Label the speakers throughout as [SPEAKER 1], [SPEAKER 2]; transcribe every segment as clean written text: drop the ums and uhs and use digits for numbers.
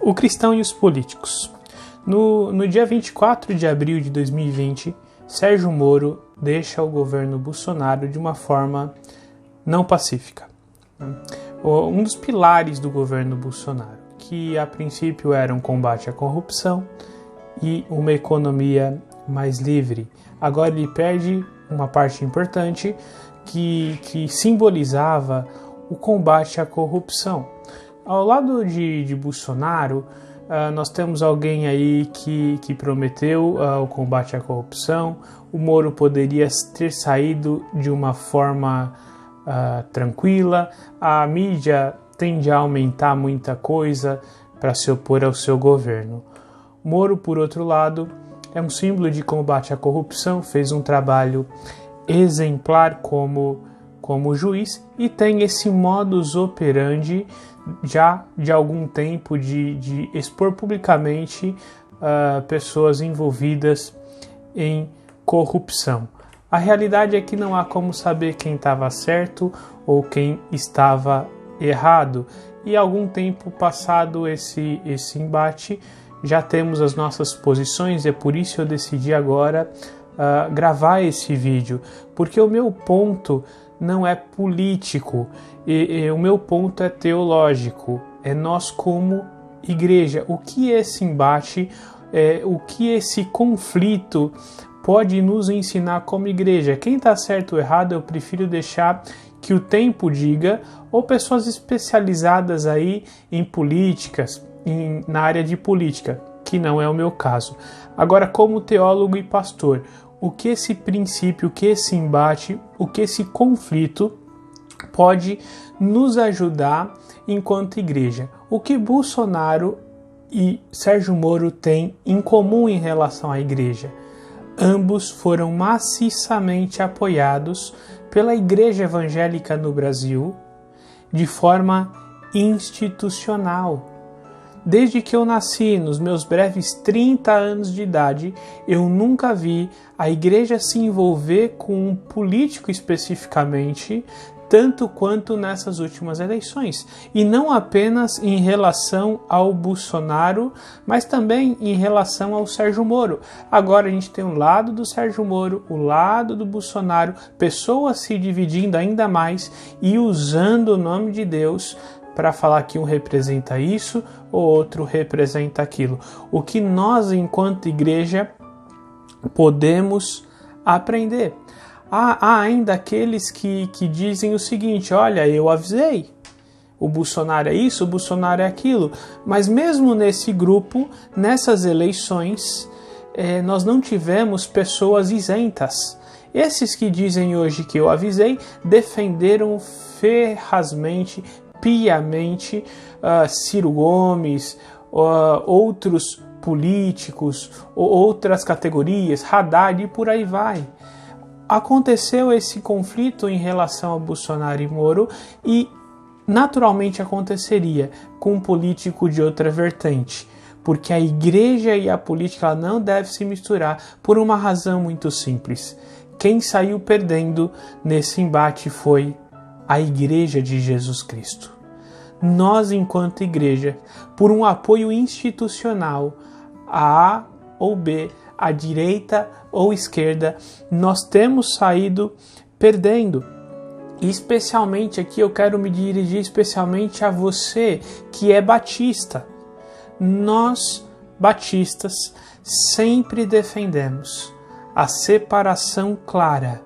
[SPEAKER 1] O cristão e os políticos. No dia 24 de abril de 2020, Sérgio Moro deixa o governo Bolsonaro de uma forma não pacífica. Um dos pilares do governo Bolsonaro, que a princípio era um combate à corrupção e uma economia mais livre, agora ele perde uma parte importante que simbolizava o combate à corrupção. Ao lado de Bolsonaro, nós temos alguém aí que prometeu o combate à corrupção. O Moro poderia ter saído de uma forma tranquila. A mídia tende a aumentar muita coisa para se opor ao seu governo. Moro, por outro lado, é um símbolo de combate à corrupção, fez um trabalho exemplar como juiz e tem esse modus operandi já de algum tempo de expor publicamente pessoas envolvidas em corrupção. A realidade é que não há como saber quem estava certo ou quem estava errado. E algum tempo passado esse embate, já temos as nossas posições, e é por isso eu decidi agora gravar esse vídeo, porque o meu ponto não é político, e o meu ponto é teológico, é nós como igreja, o que esse embate, o que esse conflito pode nos ensinar como igreja. Quem está certo ou errado eu prefiro deixar que o tempo diga, ou pessoas especializadas aí em políticas, na área de política, que não é o meu caso. Agora, como teólogo e pastor, o que esse princípio, o que esse embate, o que esse conflito pode nos ajudar enquanto igreja? O que Bolsonaro e Sérgio Moro têm em comum em relação à igreja? Ambos foram maciçamente apoiados pela igreja evangélica no Brasil de forma institucional. Desde que eu nasci, nos meus breves 30 anos de idade, eu nunca vi a igreja se envolver com um político especificamente, tanto quanto nessas últimas eleições. E não apenas em relação ao Bolsonaro, mas também em relação ao Sérgio Moro. Agora a gente tem o lado do Sérgio Moro, o lado do Bolsonaro, pessoas se dividindo ainda mais e usando o nome de Deus para falar que um representa isso ou outro representa aquilo. O que nós, enquanto igreja, podemos aprender? Há ainda aqueles que dizem o seguinte: olha, eu avisei, o Bolsonaro é isso, o Bolsonaro é aquilo. Mas mesmo nesse grupo, nessas eleições, nós não tivemos pessoas isentas. Esses que dizem hoje que eu avisei, defenderam ferrazmente, piamente Ciro Gomes, outros políticos, outras categorias, Haddad e por aí vai. Aconteceu esse conflito em relação a Bolsonaro e Moro e naturalmente aconteceria com um político de outra vertente, porque a igreja e a política ela não devem se misturar por uma razão muito simples. Quem saiu perdendo nesse embate foi a Igreja de Jesus Cristo. Nós, enquanto igreja, por um apoio institucional, a A ou B, à direita ou esquerda, nós temos saído perdendo. E especialmente aqui eu quero me dirigir especialmente a você que é batista. Nós, batistas, sempre defendemos a separação clara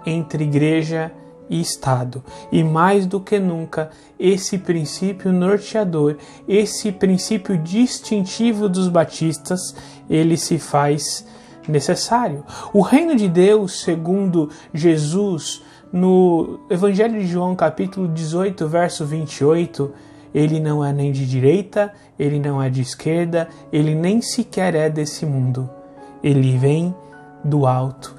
[SPEAKER 1] entre igreja e Estado. E mais do que nunca, esse princípio norteador, esse princípio distintivo dos batistas, ele se faz necessário. O reino de Deus, segundo Jesus, no Evangelho de João, capítulo 18, verso 28, ele não é nem de direita, ele não é de esquerda, ele nem sequer é desse mundo. Ele vem do alto.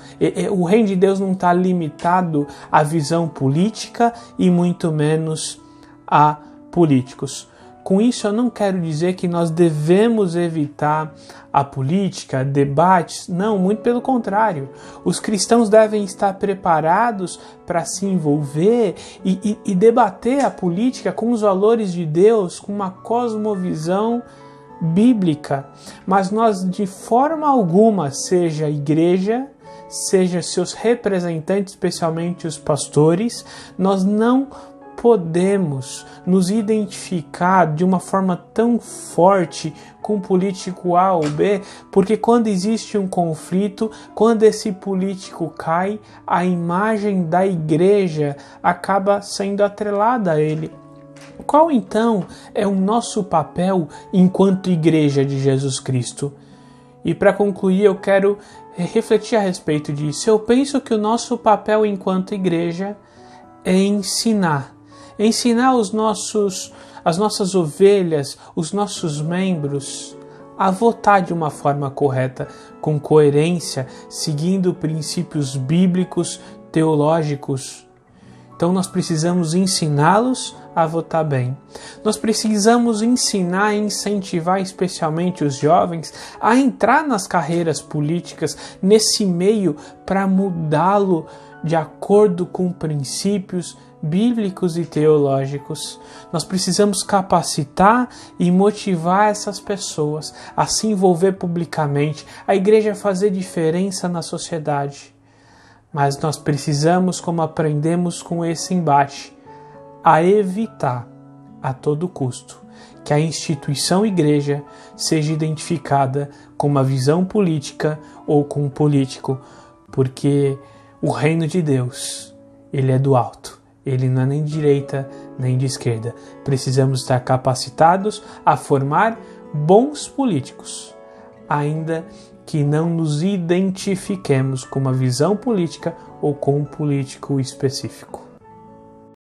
[SPEAKER 1] O reino de Deus não está limitado à visão política e muito menos a políticos. Com isso eu não quero dizer que nós devemos evitar a política, debates, não, muito pelo contrário. Os cristãos devem estar preparados para se envolver e debater a política com os valores de Deus, com uma cosmovisão bíblica, mas nós de forma alguma, seja a igreja, seja seus representantes, especialmente os pastores, nós não podemos nos identificar de uma forma tão forte com o político A ou B, porque quando existe um conflito, quando esse político cai, a imagem da igreja acaba sendo atrelada a ele. Qual então é o nosso papel enquanto igreja de Jesus Cristo? E para concluir, eu quero refletir a respeito disso. Eu penso que o nosso papel enquanto igreja é ensinar as nossas ovelhas, os nossos membros, a votar de uma forma correta, com coerência, seguindo princípios bíblicos, teológicos. Então nós precisamos ensiná-los a votar bem. Nós precisamos ensinar e incentivar especialmente os jovens a entrar nas carreiras políticas, nesse meio, para mudá-lo de acordo com princípios bíblicos e teológicos. Nós precisamos capacitar e motivar essas pessoas a se envolver publicamente, a igreja fazer diferença na sociedade. Mas nós precisamos, como aprendemos com esse embate, a evitar a todo custo que a instituição igreja seja identificada com uma visão política ou com um político, porque o reino de Deus, ele é do alto. Ele não é nem de direita nem de esquerda. Precisamos estar capacitados a formar bons políticos, ainda que não nos identifiquemos com uma visão política ou com um político específico.